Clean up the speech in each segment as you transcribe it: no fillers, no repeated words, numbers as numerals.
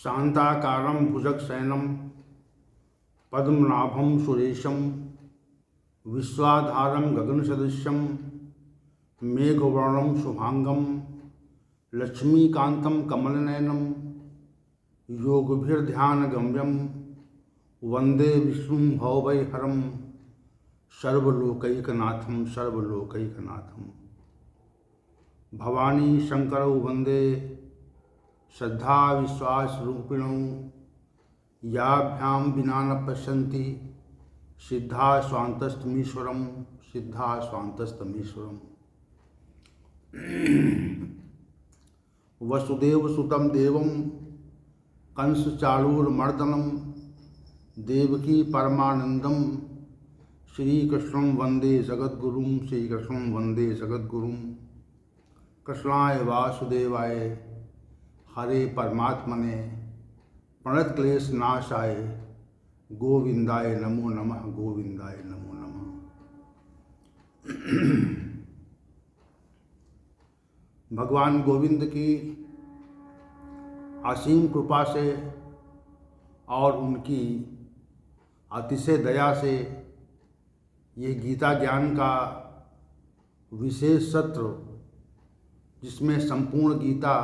शांताकारं भुजगशयनं पद्मनाभं सुरेशं विश्वाधारं गगनसदृशं मेघवर्णं शुभांगं लक्ष्मीकान्तं कमलनयनं योगभिर्ध्यानगम्यं वंदे विष्णुं भवभयहरं सर्वलोकैकनाथं सर्वलोकैकनाथं। भवानी शंकरौ वंदे श्रद्धा विश्वास रूपिणौ याभ्यां विना न पश्यन्ति सिद्धा स्वान्तस्तमीश्वरं सिद्धा स्वान्तस्तमीश्वरं। वसुदेवसुतं देवं कंसचाणूरमर्दनं देवकी परमानंदं श्रीकृष्णं वंदे जगद्गुरुं श्रीकृष्णं वंदे जगद्गुरुं। कृष्णाय वासुदेवाय हरे परमात्मने प्रणतक्लेशनाशाय गोविंदाय नमो नमः गोविंदाय नमो नमः। भगवान गोविंद की असीम कृपा से और उनकी अतिशय दया से ये गीता ज्ञान का विशेष सत्र, जिसमें संपूर्ण गीता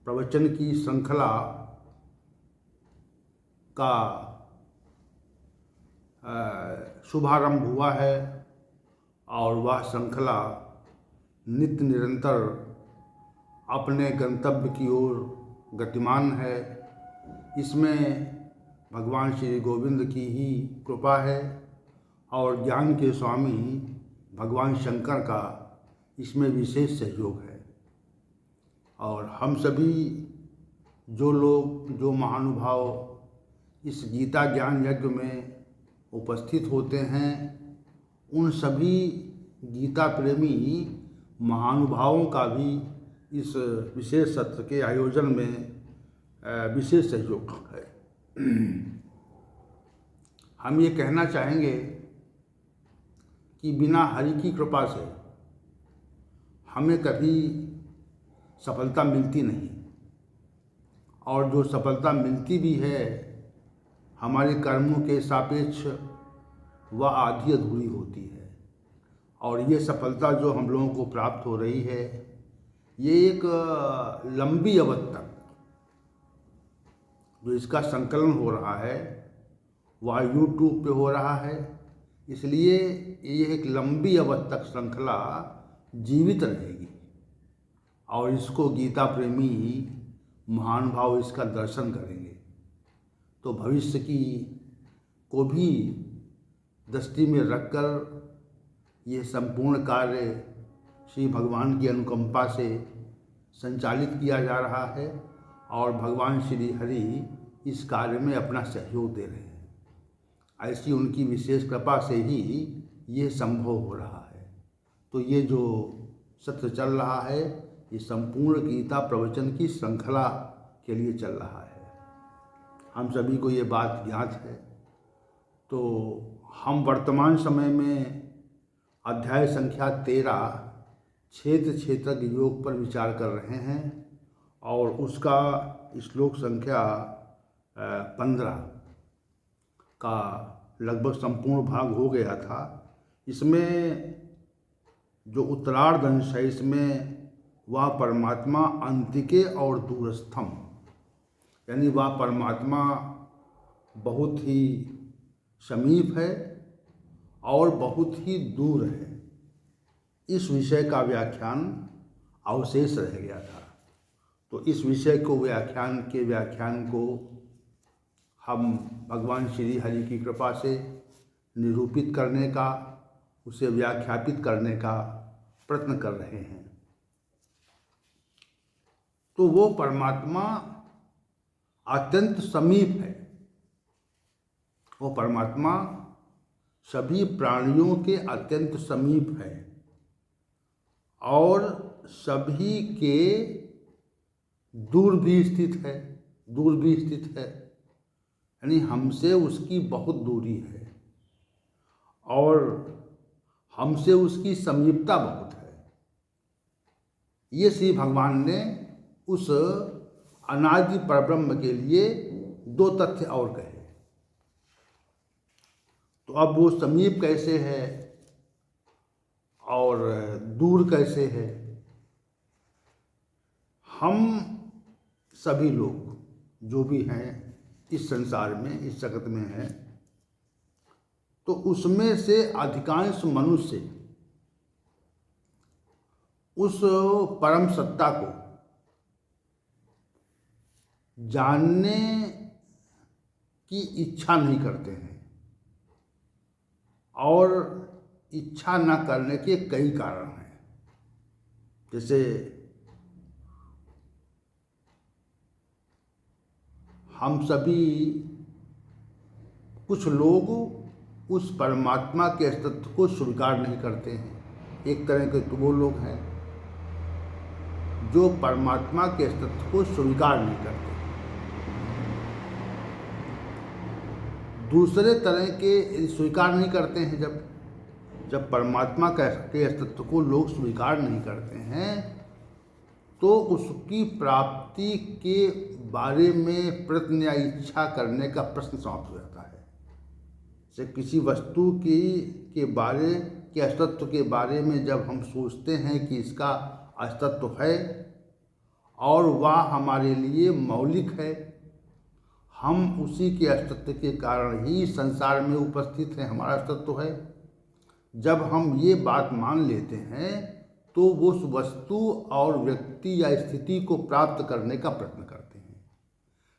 प्रवचन की श्रृंखला का शुभारंभ हुआ है और वह श्रृंखला नित्य निरंतर अपने गंतव्य की ओर गतिमान है। इसमें भगवान श्री गोविंद की ही कृपा है और ज्ञान के स्वामी भगवान शंकर का इसमें विशेष सहयोग है। और हम सभी जो लोग, जो महानुभाव इस गीता ज्ञान यज्ञ में उपस्थित होते हैं, उन सभी गीता प्रेमी महानुभावों का भी इस विशेष सत्र के आयोजन में विशेष सहयोग है। हम ये कहना चाहेंगे कि बिना हरि की कृपा से हमें कभी सफलता मिलती नहीं, और जो सफलता मिलती भी है हमारे कर्मों के सापेक्ष वह आधी अधूरी होती है। और ये सफलता जो हम लोगों को प्राप्त हो रही है, ये एक लंबी अवधि तक जो इसका संकलन हो रहा है वह यूट्यूब पे हो रहा है, इसलिए ये एक लंबी अवधि तक श्रृंखला जीवित रहेगी और इसको गीता प्रेमी महानुभाव इसका दर्शन करेंगे तो भविष्य की को भी दृष्टि में रखकर ये संपूर्ण कार्य श्री भगवान की अनुकंपा से संचालित किया जा रहा है और भगवान श्री हरि इस कार्य में अपना सहयोग दे रहे हैं। ऐसी उनकी विशेष कृपा से ही ये संभव हो रहा है। तो ये जो सत्र चल रहा है ये संपूर्ण गीता प्रवचन की श्रृंखला के लिए चल रहा है। हम सभी को ये बात ज्ञात है। तो हम वर्तमान समय में अध्याय संख्या 13 क्षेत्र क्षेत्रज्ञ योग पर विचार कर रहे हैं और उसका श्लोक संख्या 15 का लगभग संपूर्ण भाग हो गया था। इसमें जो उत्तरार्ध अंश है, इसमें वह परमात्मा अंतिके और दूरस्थम, यानी वह परमात्मा बहुत ही समीप है और बहुत ही दूर है, इस विषय का व्याख्यान अवशेष रह गया था। तो इस विषय को व्याख्यान को हम भगवान श्री हरि की कृपा से निरूपित करने का, उसे व्याख्यापित करने का प्रयत्न कर रहे हैं। तो वो परमात्मा अत्यंत समीप है। वो परमात्मा सभी प्राणियों के अत्यंत समीप है और सभी के दूर भी स्थित है, यानी हमसे उसकी बहुत दूरी है और हमसे उसकी समीपता बहुत है। ये श्री भगवान ने उस अनादि परब्रह्म के लिए दो तथ्य और कहे। तो अब वो समीप कैसे है और दूर कैसे है? हम सभी लोग जो भी हैं इस संसार में, इस जगत में हैं, तो उसमें से अधिकांश मनुष्य उस परम सत्ता को जानने की इच्छा नहीं करते हैं, और इच्छा न करने के कई कारण हैं। जैसे हम सभी, कुछ लोग उस परमात्मा के अस्तित्व को स्वीकार नहीं करते हैं। एक तरह के तो वो लोग हैं जो परमात्मा के अस्तित्व को स्वीकार नहीं करते। दूसरे तरह के स्वीकार नहीं करते हैं, जब परमात्मा के अस्तित्व को लोग स्वीकार नहीं करते हैं, तो उसकी प्राप्ति के बारे में प्रयत्न या इच्छा करने का प्रश्न समाप्त हो जाता है। जैसे किसी वस्तु के बारे के अस्तित्व के बारे में जब हम सोचते हैं कि इसका अस्तित्व है और वह हमारे लिए मौलिक है, हम उसी के अस्तित्व के कारण ही संसार में उपस्थित हैं, हमारा अस्तित्व है। जब हम ये बात मान लेते हैं तो वो उस वस्तु और व्यक्ति या स्थिति को प्राप्त करने का प्रयत्न करते हैं।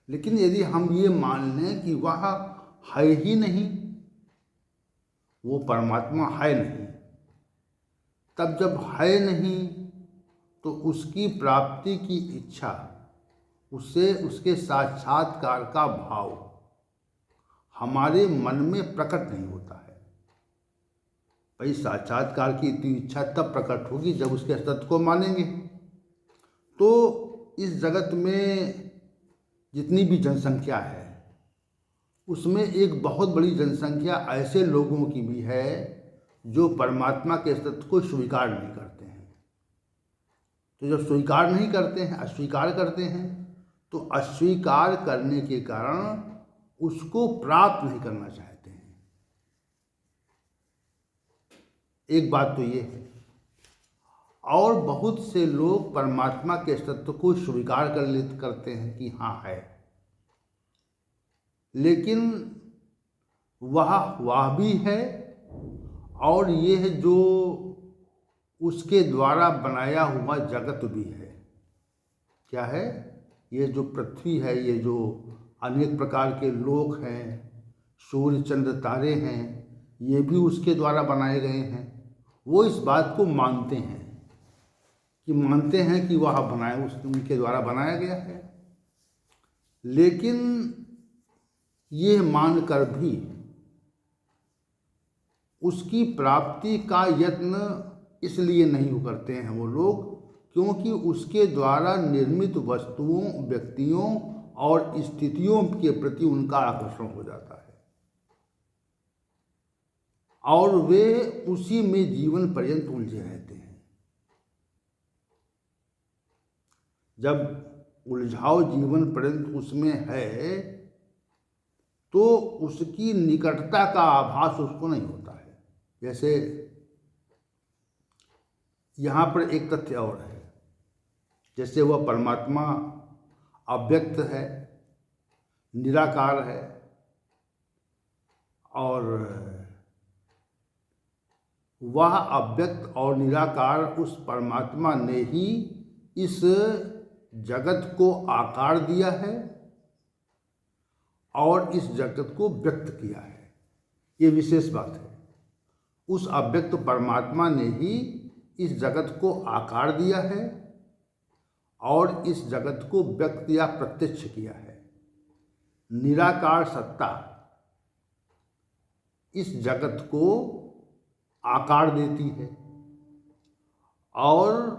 लेकिन यदि हम ये मान लें कि वह है ही नहीं, वो परमात्मा है नहीं, तब जब है नहीं तो उसकी प्राप्ति की इच्छा, उससे उसके साक्षात्कार का भाव हमारे मन में प्रकट नहीं होता है। भाई, साक्षात्कार की इतनी इच्छा तब प्रकट होगी जब उसके अस्तित्व को मानेंगे। तो इस जगत में जितनी भी जनसंख्या है, उसमें एक बहुत बड़ी जनसंख्या ऐसे लोगों की भी है जो परमात्मा के अस्तित्व को स्वीकार नहीं करते हैं। तो जब स्वीकार नहीं करते हैं, अस्वीकार करते हैं, तो अस्वीकार करने के कारण उसको प्राप्त नहीं करना चाहते हैं। एक बात तो ये है। और बहुत से लोग परमात्मा के अस्तित्व को स्वीकार करते हैं कि हाँ है, लेकिन वह भी है, और ये है जो उसके द्वारा बनाया हुआ जगत भी है। क्या है? ये जो पृथ्वी है, ये जो अनेक प्रकार के लोक हैं, सूर्य चंद्र तारे हैं, ये भी उसके द्वारा बनाए गए हैं। वो इस बात को मानते हैं कि वह उनके द्वारा बनाया गया है। लेकिन ये मानकर भी उसकी प्राप्ति का यत्न इसलिए नहीं करते हैं वो लोग क्योंकि उसके द्वारा निर्मित वस्तुओं, व्यक्तियों और स्थितियों के प्रति उनका आकर्षण हो जाता है, और वे उसी में जीवन पर्यंत उलझे रहते हैं। जब उलझाव जीवन पर्यंत उसमें है तो उसकी निकटता का आभास उसको नहीं होता है। जैसे यहाँ पर एक तथ्य और है, जैसे वह परमात्मा अव्यक्त है, निराकार है, और वह अव्यक्त और निराकार उस परमात्मा ने ही इस जगत को आकार दिया है और इस जगत को व्यक्त किया है। ये विशेष बात है। उस अव्यक्त परमात्मा ने ही इस जगत को आकार दिया है और इस जगत को व्यक्त या प्रत्यक्ष किया है। निराकार सत्ता इस जगत को आकार देती है और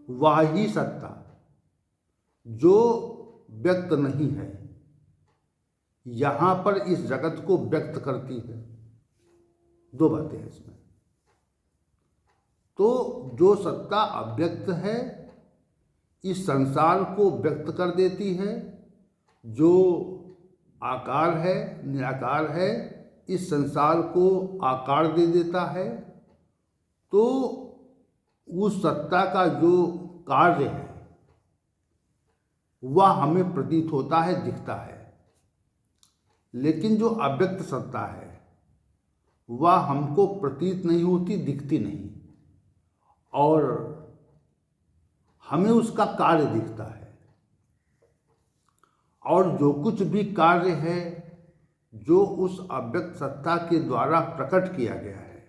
वह ही सत्ता जो व्यक्त नहीं है यहाँ पर इस जगत को व्यक्त करती है। दो बातें हैं इसमें। तो जो सत्ता अव्यक्त है इस संसार को व्यक्त कर देती है, जो आकार है, निराकार है, इस संसार को आकार दे देता है। तो उस सत्ता का जो कार्य है वह हमें प्रतीत होता है, दिखता है। लेकिन जो अव्यक्त सत्ता है वह हमको प्रतीत नहीं होती, दिखती नहीं, और हमें उसका कार्य दिखता है। और जो कुछ भी कार्य है जो उस अव्यक्त सत्ता के द्वारा प्रकट किया गया है,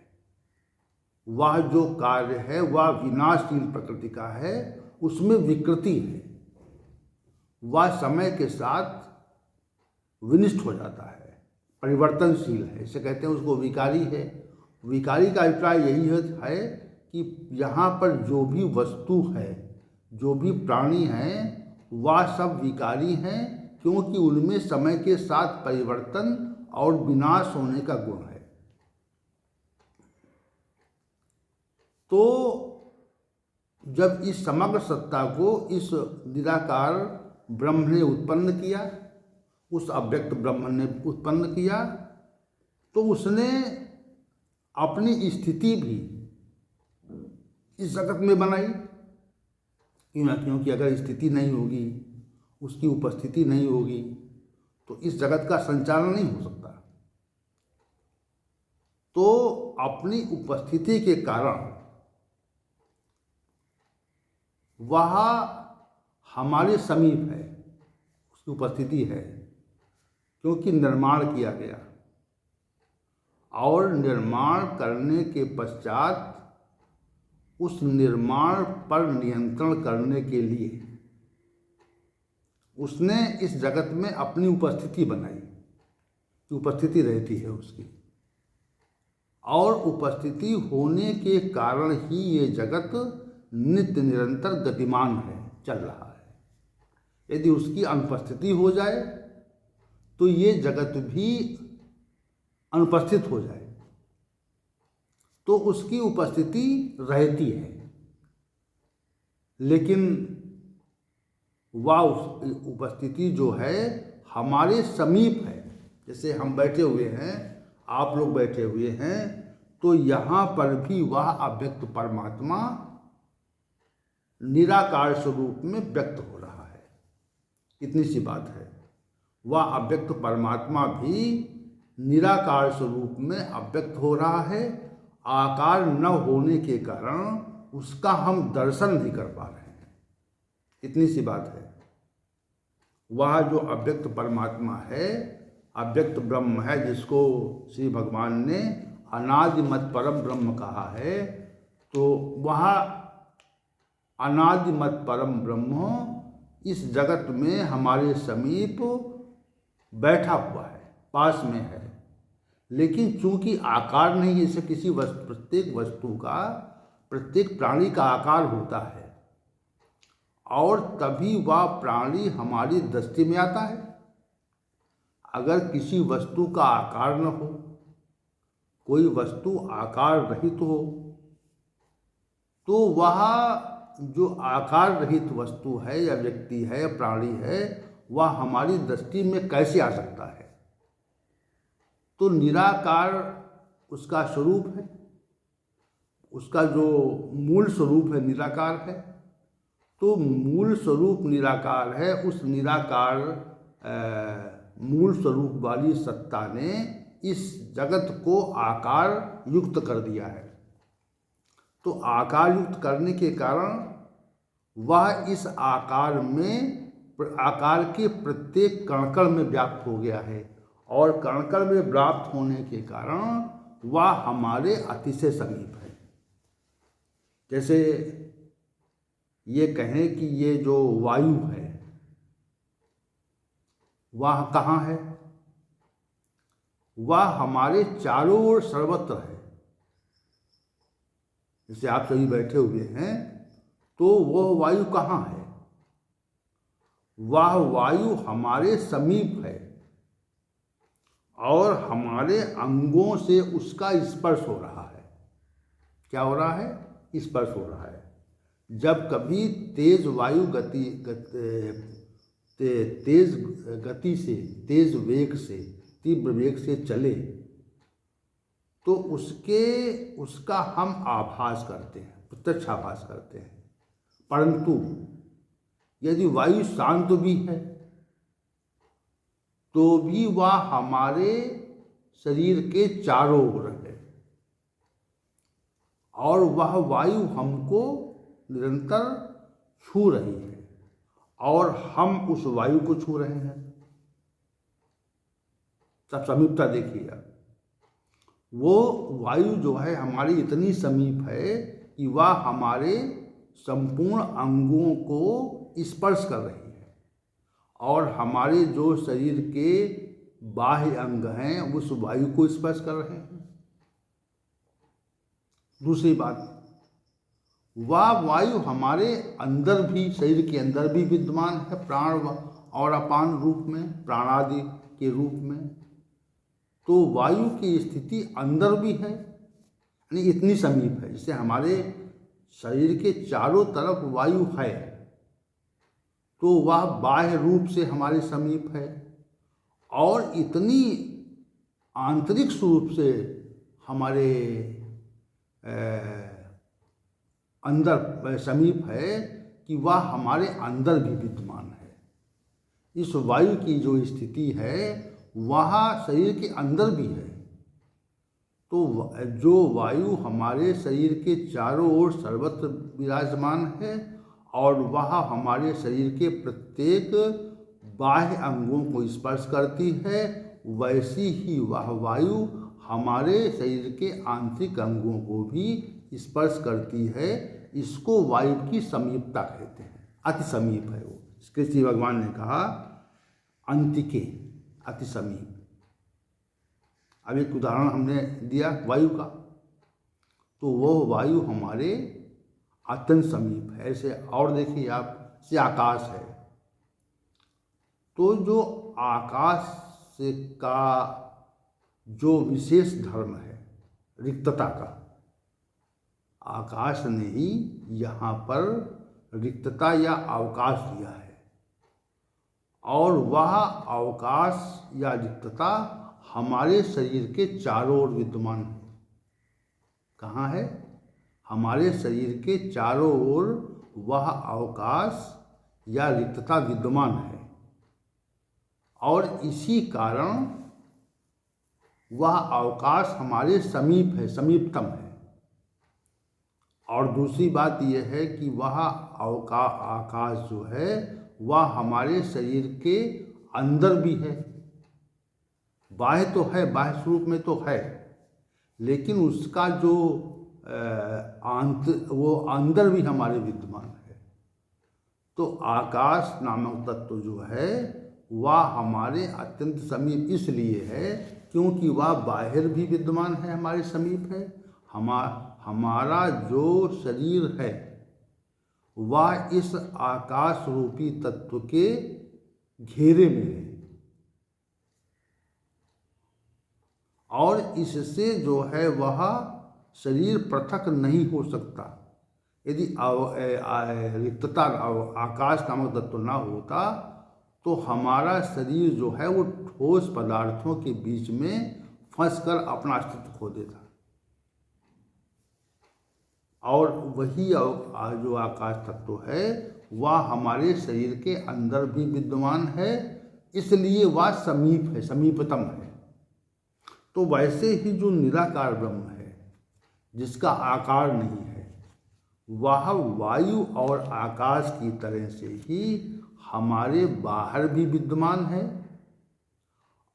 वह जो कार्य है वह विनाशशील प्रकृति का है, उसमें विकृति है, वह समय के साथ विनिष्ट हो जाता है, परिवर्तनशील है। इसे कहते हैं, उसको विकारी है। विकारी का अभिप्राय यही है कि यहाँ पर जो भी वस्तु है, जो भी प्राणी हैं, वह सब विकारी हैं, क्योंकि उनमें समय के साथ परिवर्तन और विनाश होने का गुण है। तो जब इस समग्र सत्ता को इस निराकार ब्रह्म ने उत्पन्न किया, उस अव्यक्त ब्रह्म ने उत्पन्न किया, तो उसने अपनी स्थिति भी इस जगत में बनाई। क्योंकि अगर स्थिति नहीं होगी, उसकी उपस्थिति नहीं होगी, तो इस जगत का संचालन नहीं हो सकता। तो अपनी उपस्थिति के कारण वह हमारे समीप है, उसकी उपस्थिति है, क्योंकि निर्माण किया गया, और निर्माण करने के पश्चात उस निर्माण पर नियंत्रण करने के लिए उसने इस जगत में अपनी उपस्थिति बनाई, उपस्थिति रहती है उसकी, और उपस्थिति होने के कारण ही ये जगत नित्य निरंतर गतिमान है, चल रहा है। यदि उसकी अनुपस्थिति हो जाए तो ये जगत भी अनुपस्थित हो जाए, तो उसकी उपस्थिति रहती है, लेकिन वह उपस्थिति जो है हमारे समीप है। जैसे हम बैठे हुए हैं, आप लोग बैठे हुए हैं, तो यहाँ पर भी वह अव्यक्त परमात्मा निराकार स्वरूप में व्यक्त हो रहा है। इतनी सी बात है। वह अव्यक्त परमात्मा भी निराकार स्वरूप में अव्यक्त हो रहा है। आकार न होने के कारण उसका हम दर्शन नहीं कर पा रहे हैं। इतनी सी बात है। वह जो अव्यक्त परमात्मा है, अव्यक्त ब्रह्म है, जिसको श्री भगवान ने अनादिमत परम ब्रह्म कहा है, तो वह अनादिमत परम ब्रह्म इस जगत में हमारे समीप बैठा हुआ है, पास में है। लेकिन चूंकि आकार नहीं, जैसे किसी प्रत्येक वस्तु का, प्रत्येक प्राणी का आकार होता है, और तभी वह प्राणी हमारी दृष्टि में आता है। अगर किसी वस्तु का आकार न हो, कोई वस्तु आकार रहित हो, तो वह जो आकार रहित वस्तु है या व्यक्ति है या प्राणी है, वह हमारी दृष्टि में कैसे आ सकता है। तो निराकार उसका स्वरूप है, उसका जो मूल स्वरूप है निराकार है। तो मूल स्वरूप निराकार है। उस निराकार मूल स्वरूप वाली सत्ता ने इस जगत को आकार युक्त कर दिया है। तो आकार युक्त करने के कारण वह इस आकार में, आकार के प्रत्येक कण में व्याप्त हो गया है, और कण में व्याप्त होने के कारण वह हमारे अतिशय समीप है। जैसे ये कहें कि ये जो वायु है वह कहाँ है? वह हमारे चारों ओर सर्वत्र है। जैसे आप सभी बैठे हुए हैं, तो वह वायु कहाँ है? वह वायु हमारे समीप है, और हमारे अंगों से उसका स्पर्श हो रहा है। क्या हो रहा है? स्पर्श हो रहा है। जब कभी तेज वायु तेज गति से, तेज वेग से, तीव्र वेग से चले तो उसका हम आभास करते हैं, प्रत्यक्ष आभास करते हैं। परंतु यदि वायु शांत भी है तो भी वह हमारे शरीर के चारों ओर है और वह वायु हमको निरंतर छू रही है और हम उस वायु को छू रहे हैं। सब समीपता देखिए आप, वो वायु जो है हमारी इतनी समीप है कि वह हमारे संपूर्ण अंगों को स्पर्श कर रही है और हमारे जो शरीर के बाह्य अंग हैं उस वायु को स्पर्श कर रहे हैं। दूसरी बात, वह वायु हमारे अंदर भी, शरीर के अंदर भी विद्यमान है, प्राण और अपान रूप में, प्राणादि के रूप में। तो वायु की स्थिति अंदर भी है, यानी इतनी समीप है जिससे हमारे शरीर के चारों तरफ वायु है, तो वह बाह्य रूप से हमारे समीप है और इतनी आंतरिक रूप से हमारे अंदर समीप है कि वह हमारे अंदर भी विद्यमान है। इस वायु की जो स्थिति है वह शरीर के अंदर भी है। तो जो वायु हमारे शरीर के चारों ओर सर्वत्र विराजमान है और वह हमारे शरीर के प्रत्येक बाह्य अंगों को स्पर्श करती है, वैसी ही वह वायु हमारे शरीर के आंतरिक अंगों को भी स्पर्श करती है। इसको वायु की समीपता कहते हैं, अति समीप है वो। कृष्ण भगवान ने कहा अंतिके, अति समीप। अब एक उदाहरण हमने दिया वायु का, तो वो वायु हमारे अत्यंत समीप है। ऐसे और देखिए आप, से आकाश है, तो जो आकाश से का जो विशेष धर्म है रिक्तता का, आकाश ने ही यहाँ पर रिक्तता या अवकाश दिया है और वह अवकाश या रिक्तता हमारे शरीर के चारों ओर विद्यमान है। कहाँ है? हमारे शरीर के चारों ओर वह अवकाश या रिक्तता विद्यमान है और इसी कारण वह अवकाश हमारे समीप है, समीपतम है। और दूसरी बात यह है कि वह आकाश जो है वह हमारे शरीर के अंदर भी है। बाह्य तो है, बाह्य स्वरूप में तो है, लेकिन उसका जो वो अंदर भी हमारे विद्यमान है। तो आकाश नामक तत्व जो है वह हमारे अत्यंत समीप इसलिए है क्योंकि वह बाहर भी विद्यमान है, हमारे समीप है। हमारा जो शरीर है वह इस आकाश रूपी तत्व के घेरे में है और इससे जो है वह शरीर पृथक नहीं हो सकता। यदि रिक्तता आकाश नामक तत्व ना होता तो हमारा शरीर जो है वो ठोस पदार्थों के बीच में फंसकर अपना अस्तित्व खो देता। और वही जो आकाश तत्व है वह हमारे शरीर के अंदर भी विद्यमान है, इसलिए वह समीप है, समीपतम है। तो वैसे ही जो निराकार ब्रह्म है जिसका आकार नहीं है, वह वायु और आकाश की तरह से ही हमारे बाहर भी विद्यमान है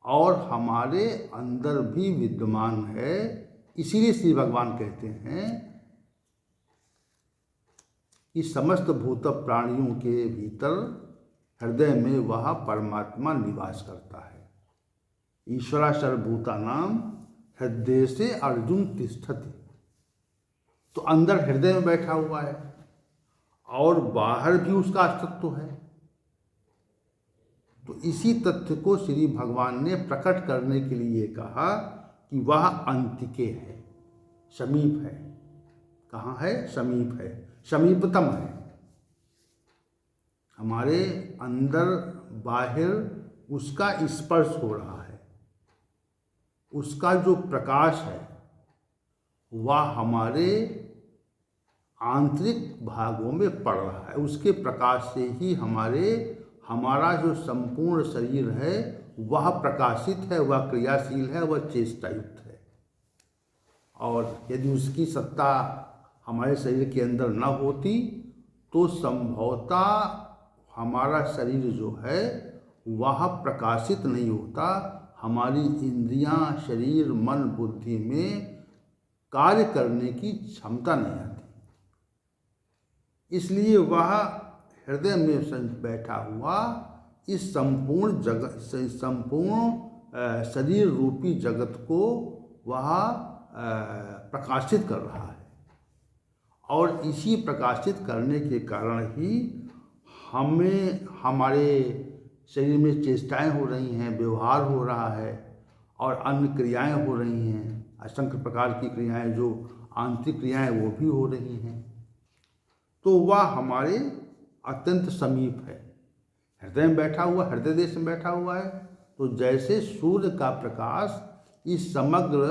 और हमारे अंदर भी विद्यमान है। इसीलिए श्री भगवान कहते हैं कि समस्त भूत प्राणियों के भीतर हृदय में वह परमात्मा निवास करता है। ईश्वरा सर्वभूतानां हृदय से अर्जुन तिष्ठति। तो अंदर हृदय में बैठा हुआ है और बाहर भी उसका अस्तित्व है। तो इसी तथ्य को श्री भगवान ने प्रकट करने के लिए कहा कि वह अंतिके है, समीप है। कहाँ है? समीप है। समीपतम है, हमारे अंदर बाहर उसका स्पर्श हो रहा है, उसका जो प्रकाश है वह हमारे आंतरिक भागों में पड़ रहा है। उसके प्रकाश से ही हमारा जो संपूर्ण शरीर है वह प्रकाशित है, वह क्रियाशील है, वह चेष्टायुक्त है। और यदि उसकी सत्ता हमारे शरीर के अंदर न होती तो संभवतः हमारा शरीर जो है वह प्रकाशित नहीं होता, हमारी इंद्रियां, शरीर, मन, बुद्धि में कार्य करने की क्षमता नहीं आती। इसलिए वह हृदय में बैठा हुआ इस संपूर्ण शरीर रूपी जगत को वह प्रकाशित कर रहा है। और इसी प्रकाशित करने के कारण ही हमें हमारे शरीर में चेष्टाएं हो रही हैं, व्यवहार हो रहा है और अन्य क्रियाएं हो रही हैं, असंख्य प्रकार की क्रियाएं, जो आंतरिक क्रियाएं वो भी हो रही हैं। तो वह हमारे अत्यंत समीप है, हृदय में बैठा हुआ, हृदय देश में बैठा हुआ है। तो जैसे सूर्य का प्रकाश इस समग्र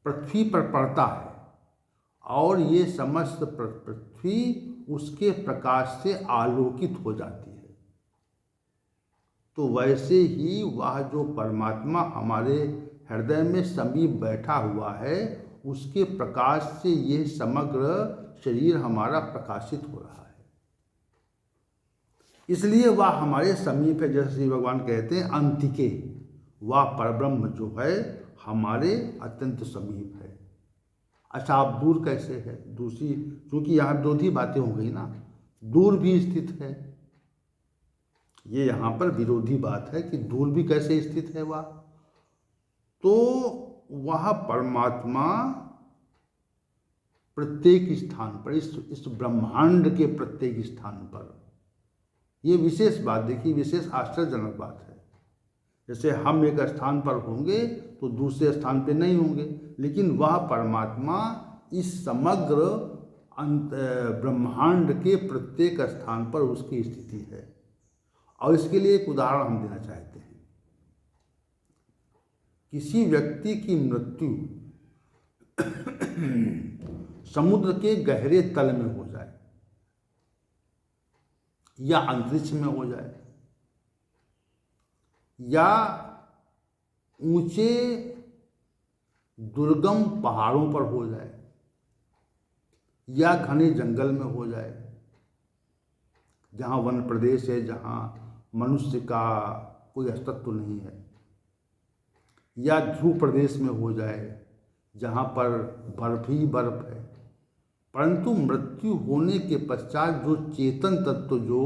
पृथ्वी पर पड़ता है और ये समस्त पृथ्वी उसके प्रकाश से आलोकित हो जाती है, तो वैसे ही वह जो परमात्मा हमारे हृदय में समीप बैठा हुआ है उसके प्रकाश से ये समग्र शरीर हमारा प्रकाशित हो रहा है। इसलिए वह हमारे समीप है। जैसे श्री भगवान कहते हैं अंतिके, वह परब्रह्म जो है हमारे अत्यंत समीप है। अच्छा, आप दूर कैसे है? दूसरी, क्योंकि यहाँ विरोधी बातें हो गई ना, दूर भी स्थित है। ये यहाँ पर विरोधी बात है कि दूर भी कैसे स्थित है वह। तो वह परमात्मा प्रत्येक स्थान पर, इस ब्रह्मांड के प्रत्येक स्थान पर, ये विशेष बात देखिए, विशेष आश्चर्यजनक बात है। जैसे हम एक स्थान पर होंगे तो दूसरे स्थान पे नहीं होंगे, लेकिन वह परमात्मा इस समग्र ब्रह्मांड के प्रत्येक स्थान पर उसकी स्थिति है। और इसके लिए एक उदाहरण हम देना चाहते हैं। किसी व्यक्ति की मृत्यु समुद्र के गहरे तल में हो जाए या अंतरिक्ष में हो जाए या ऊंचे दुर्गम पहाड़ों पर हो जाए या घने जंगल में हो जाए, जहाँ वन प्रदेश है, जहाँ मनुष्य का कोई अस्तित्व नहीं है, या ध्रुव प्रदेश में हो जाए जहाँ पर बर्फ ही बर्फ है, परंतु मृत्यु होने के पश्चात जो चेतन तत्व जो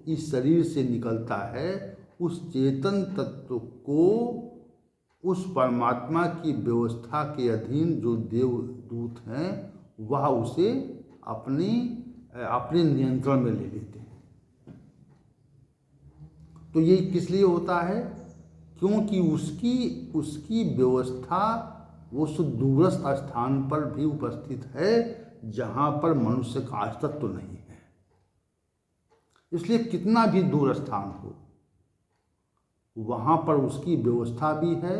इस शरीर से निकलता है, उस चेतन तत्व को उस परमात्मा की व्यवस्था के अधीन जो देवदूत हैं वह उसे अपने नियंत्रण में ले लेते हैं। तो ये किस लिए होता है? क्योंकि उसकी व्यवस्था उस दूरस्थ स्थान पर भी उपस्थित है जहाँ पर मनुष्य का अस्तित्व नहीं है। इसलिए कितना भी दूर स्थान हो, वहाँ पर उसकी व्यवस्था भी है,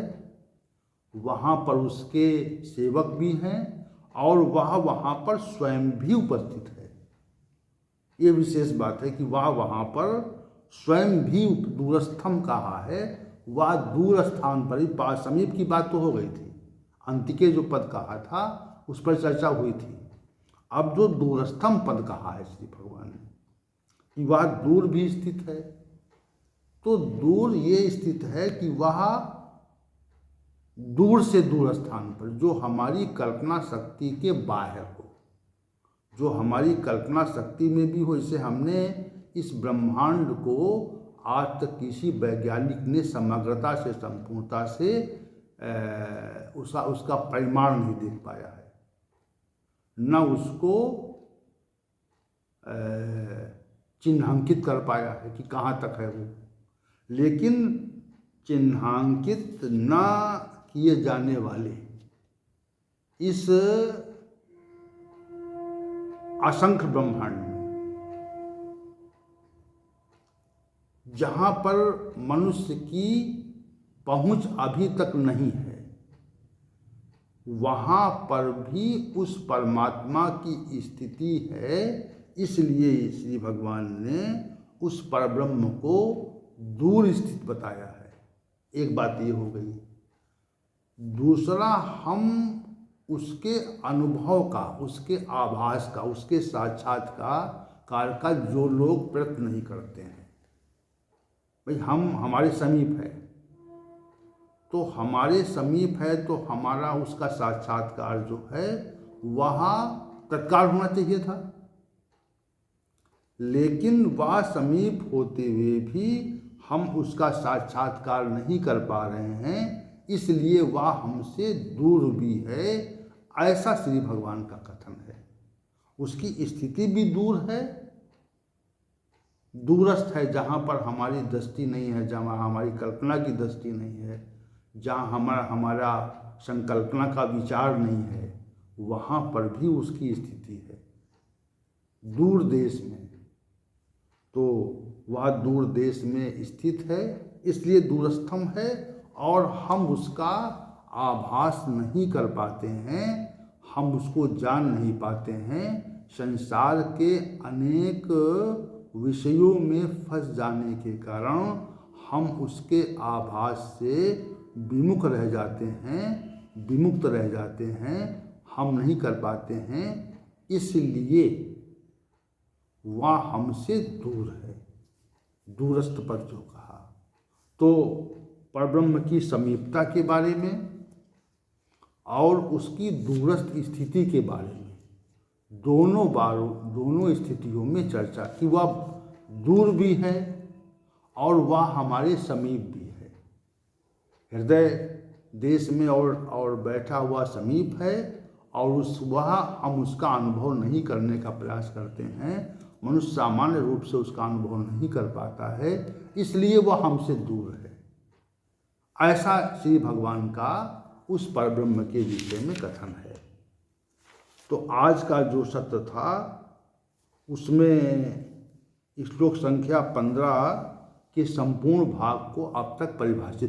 वहाँ पर उसके सेवक भी हैं और वह वहाँ पर स्वयं भी उपस्थित है। ये विशेष बात है कि वह वहाँ पर स्वयं भी दूरस्थम कहा है, वह दूर स्थान पर ही, पास समीप की बात तो हो गई थी, अंतिके जो पद कहा था उस पर चर्चा हुई थी। अब जो दूरस्थम पद कहा है श्री भगवान ने कि वह दूर भी स्थित है, तो दूर ये स्थित है कि वह दूर से दूर स्थान पर, जो हमारी कल्पना शक्ति के बाहर हो, जो हमारी कल्पना शक्ति में भी हो। इसे हमने इस ब्रह्मांड को आज तक किसी वैज्ञानिक ने समग्रता से, संपूर्णता से उसका परिमाण नहीं देख पाया है, न उसको चिन्हांकित कर पाया है कि कहाँ तक है वो। लेकिन चिन्हांकित न किए जाने वाले इस असंख्य ब्रह्मांड में, जहाँ पर मनुष्य की पहुँच अभी तक नहीं है, वहाँ पर भी उस परमात्मा की स्थिति है। इसलिए श्री भगवान ने उस परब्रह्म को दूर स्थित बताया है। एक बात ये हो गई। दूसरा, हम उसके अनुभव का, उसके आभास का, उसके साक्षात्कार का जो लोग प्रयत्न नहीं करते हैं। भाई हम हमारे समीप है, तो हमारे समीप है तो हमारा उसका साक्षात्कार जो है वहाँ तत्काल होना चाहिए था। लेकिन वह समीप होते हुए भी हम उसका साक्षात्कार नहीं कर पा रहे हैं, इसलिए वह हमसे दूर भी है, ऐसा श्री भगवान का कथन है। उसकी स्थिति भी दूर है, दूरस्थ है, जहाँ पर हमारी दृष्टि नहीं है, जहाँ हमारी कल्पना की दृष्टि नहीं है, जहाँ हमारा संकल्पना का विचार नहीं है, वहाँ पर भी उसकी स्थिति है दूर देश में। तो वह दूर देश में स्थित है, इसलिए दूरस्थम है और हम उसका आभास नहीं कर पाते हैं, हम उसको जान नहीं पाते हैं। संसार के अनेक विषयों में फंस जाने के कारण हम उसके आभास से विमुख रह जाते हैं, विमुक्त रह जाते हैं, हम नहीं कर पाते हैं। इसलिए वह हमसे दूर है, दूरस्थ पर जो कहा। तो परब्रह्म की समीपता के बारे में और उसकी दूरस्थ स्थिति के बारे में दोनों स्थितियों में चर्चा कि वह दूर भी है और वह हमारे समीप भी है। हृदय देश में और बैठा हुआ समीप है, और हम उसका अनुभव नहीं करने का प्रयास करते हैं। मनुष्य सामान्य रूप से उसका अनुभव नहीं कर पाता है, इसलिए वह हमसे दूर है। ऐसा श्री भगवान का उस परब्रह्म के विषय में कथन है। तो आज का जो सत्र था उसमें श्लोक संख्या 15 के संपूर्ण भाग को अब तक परिभाषित